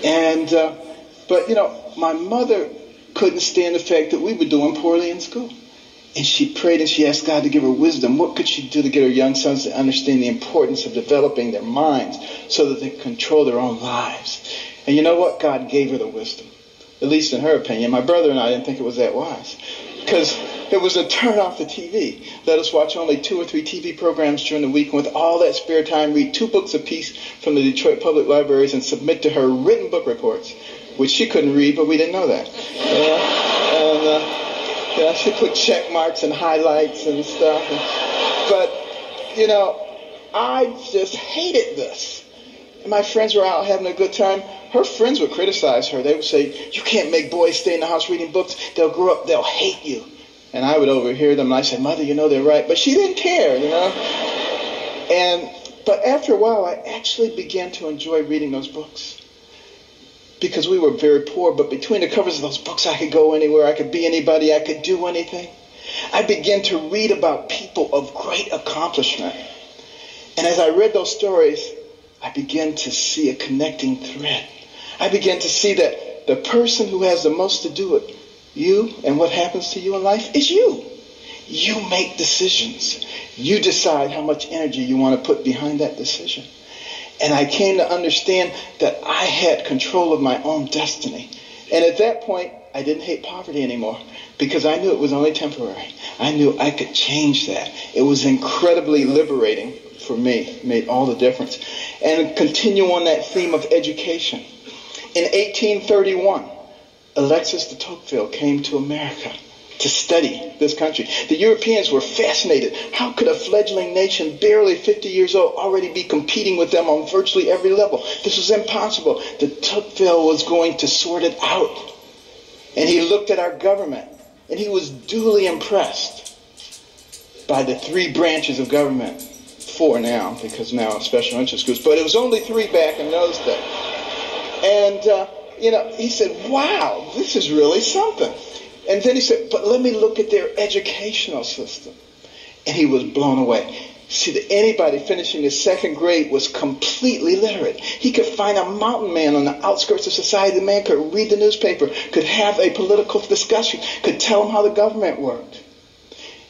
And, but, you know, my mother couldn't stand the fact that we were doing poorly in school. And she prayed and she asked God to give her wisdom. What could she do to get her young sons to understand the importance of developing their minds so that they could control their own lives? And you know what? God gave her the wisdom, at least in her opinion. My brother and I didn't think it was that wise, because it was to turn off the TV. Let us watch only 2 or 3 TV programs during the week, and with all that spare time, read 2 books apiece from the Detroit Public Libraries and submit to her written book reports, which she couldn't read, but we didn't know that. And she put check marks and highlights and stuff. But, you know, I just hated this. And my friends were out having a good time. Her friends would criticize her. They would say, you can't make boys stay in the house reading books. They'll grow up, they'll hate you. And I would overhear them, and I said, Mother, you know they're right. But she didn't care, you know. But after a while, I actually began to enjoy reading those books. Because we were very poor, but between the covers of those books, I could go anywhere, I could be anybody, I could do anything. I began to read about people of great accomplishment. And as I read those stories, I began to see a connecting thread. I began to see that the person who has the most to do with you and what happens to you in life is you. You make decisions. You decide how much energy you want to put behind that decision. And I came to understand that I had control of my own destiny. And at that point, I didn't hate poverty anymore, because I knew it was only temporary. I knew I could change that. It was incredibly liberating for me. It made all the difference. And continue on that theme of education. In 1831, Alexis de Tocqueville came to America to study this country. The Europeans were fascinated. How could a fledgling nation, barely 50 years old, already be competing with them on virtually every level? This was impossible. De Tocqueville was going to sort it out. And he looked at our government, and he was duly impressed by the 3 branches of government. 4 now, because now special interest groups, but it was only 3 back in those days. And, he said, wow, this is really something. And then he said, but let me look at their educational system. And he was blown away. See, that anybody finishing his 2nd grade was completely literate. He could find a mountain man on the outskirts of society. The man could read the newspaper, could have a political discussion, could tell him how the government worked.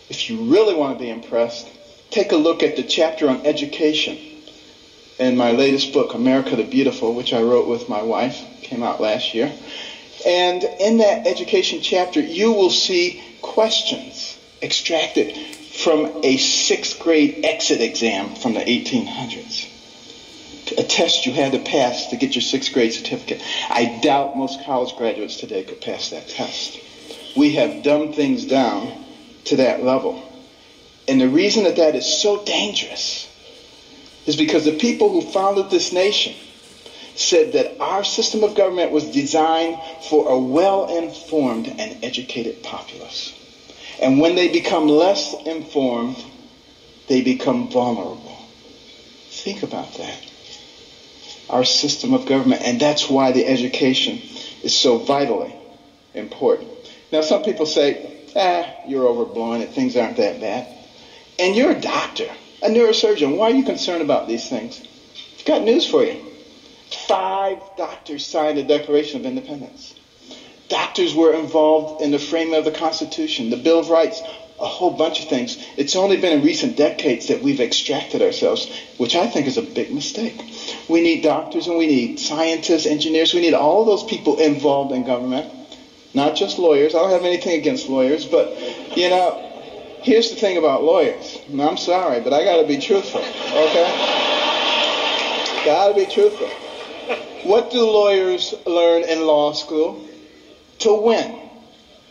If you really want to be impressed, take a look at the chapter on education in my latest book, America the Beautiful, which I wrote with my wife. Came out last year. And in that education chapter, you will see questions extracted from a 6th grade exit exam from the 1800s. A test you had to pass to get your 6th grade certificate. I doubt most college graduates today could pass that test. We have dumbed things down to that level. And the reason that that is so dangerous is because the people who founded this nation said that our system of government was designed for a well-informed and educated populace. And when they become less informed, they become vulnerable. Think about that. Our system of government, and that's why the education is so vitally important. Now, some people say, you're overblowing it, things aren't that bad. And you're a doctor, a neurosurgeon. Why are you concerned about these things? I've got news for you. 5 doctors signed the Declaration of Independence. Doctors were involved in the framing of the Constitution, the Bill of Rights, a whole bunch of things. It's only been in recent decades that we've extracted ourselves, which I think is a big mistake. We need doctors and we need scientists, engineers. We need all those people involved in government, not just lawyers. I don't have anything against lawyers, but, here's the thing about lawyers. And I'm sorry, but I got to be truthful, okay? Got to be truthful. What do lawyers learn in law school? To win.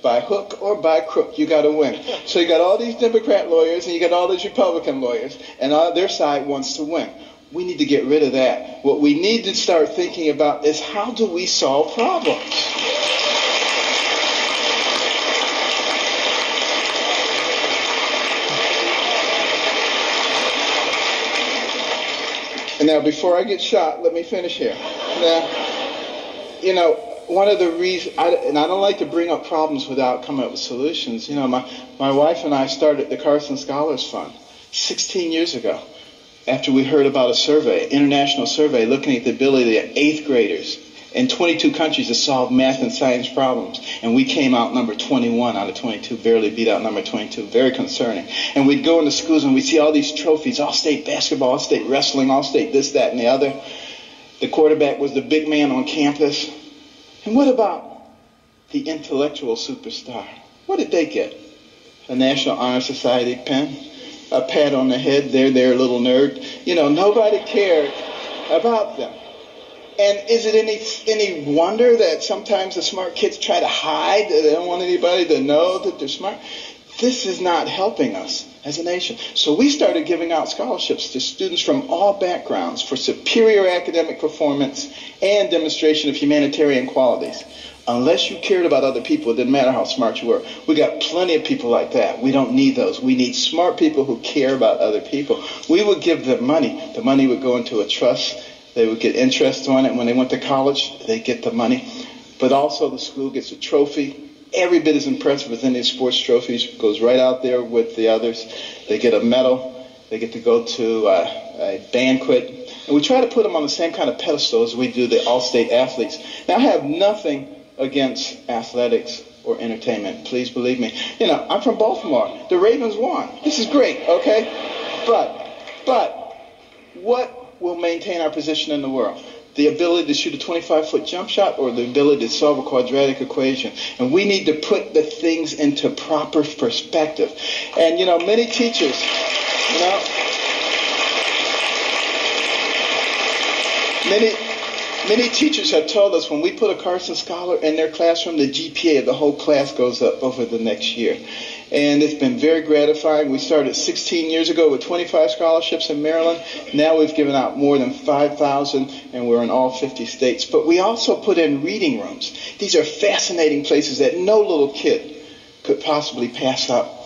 By hook or by crook, you got to win. So you got all these Democrat lawyers and you got all these Republican lawyers, and their side wants to win. We need to get rid of that. What we need to start thinking about is, how do we solve problems? And now, before I get shot, let me finish here. Now, one of the reasons, and I don't like to bring up problems without coming up with solutions. My wife and I started the Carson Scholars Fund 16 years ago, after we heard about a survey, international survey, looking at the ability of 8th graders in 22 countries to solve math and science problems. And we came out number 21 out of 22, barely beat out number 22. Very concerning. And we'd go into schools and we'd see all these trophies, all-state basketball, all-state wrestling, all-state this, that, and the other. The quarterback was the big man on campus. And what about the intellectual superstar? What did they get? A National Honor Society pen? A pat on the head, there, little nerd. You know, nobody cared about them. And is it any wonder that sometimes the smart kids try to hide? They don't want anybody to know that they're smart. This is not helping us as a nation. So we started giving out scholarships to students from all backgrounds for superior academic performance and demonstration of humanitarian qualities. Unless you cared about other people, it didn't matter how smart you were. We got plenty of people like that. We don't need those. We need smart people who care about other people. We would give them money. The money would go into a trust. They would get interest on it. When they went to college, they get the money. But also the school gets a trophy. Every bit as impressive as any of the sports trophies. Goes right out there with the others. They get a medal. They get to go to a banquet. And we try to put them on the same kind of pedestal as we do the all-state athletes. Now, I have nothing against athletics or entertainment. Please believe me. You know, I'm from Baltimore. The Ravens won. This is great, okay? But what will maintain our position in the world? The ability to shoot a 25-foot jump shot or the ability to solve a quadratic equation? And we need to put the things into proper perspective. And, you know, many teachers, you know, Many teachers have told us when we put a Carson scholar in their classroom, the GPA of the whole class goes up over the next year. And it's been very gratifying. We started 16 years ago with 25 scholarships in Maryland. Now we've given out more than 5,000, and we're in all 50 states. But we also put in reading rooms. These are fascinating places that no little kid could possibly pass up.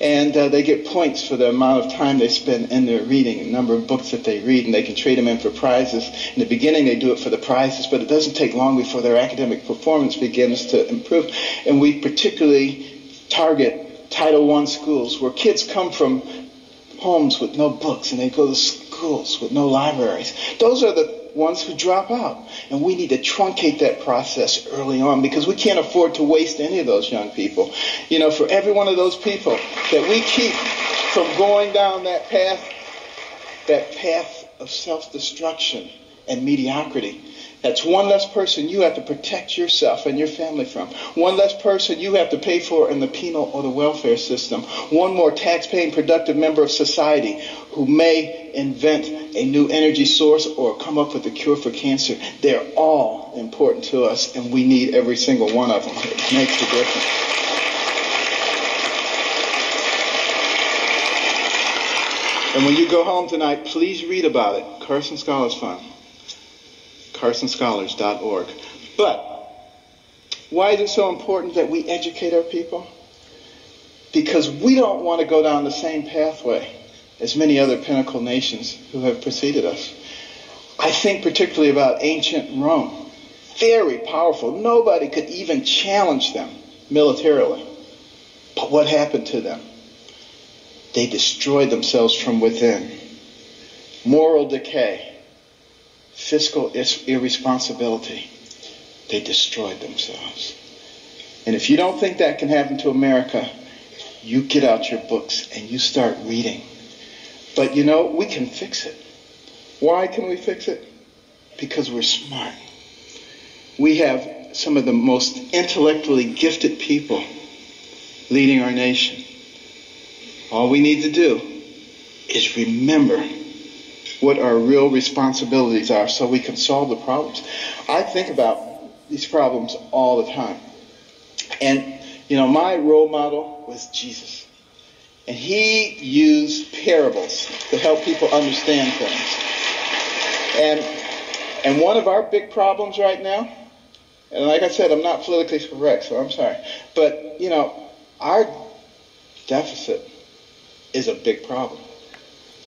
And they get points for the amount of time they spend in their reading, the number of books that they read, and they can trade them in for prizes. In the beginning, they do it for the prizes, but it doesn't take long before their academic performance begins to improve. And we particularly target Title I schools where kids come from homes with no books, and they go to schools with no libraries. Those are the ones who drop out. And we need to truncate that process early on because we can't afford to waste any of those young people. You know, for every one of those people that we keep from going down that path of self-destruction and mediocrity, that's one less person you have to protect yourself and your family from. One less person you have to pay for in the penal or the welfare system. One more tax-paying productive member of society who may invent a new energy source or come up with a cure for cancer. They're all important to us, and we need every single one of them. It makes a difference. And when you go home tonight, please read about it. Carson Scholars Fund. CarsonScholars.org. But why is it so important that we educate our people? Because we don't want to go down the same pathway as many other pinnacle nations who have preceded us. I think particularly about ancient Rome. Very powerful. Nobody could even challenge them militarily. But what happened to them? They destroyed themselves from within. Moral decay. Fiscal irresponsibility. They destroyed themselves. And if you don't think that can happen to America, you get out your books and you start reading. But you know, we can fix it. Why can we fix it? Because we're smart. We have some of the most intellectually gifted people leading our nation. All we need to do is remember what our real responsibilities are so we can solve the problems. I think about these problems all the time. And, you know, my role model was Jesus. And he used parables to help people understand things. And one of our big problems right now, and like I said, I'm not politically correct, so I'm sorry. But, you know, our deficit is a big problem.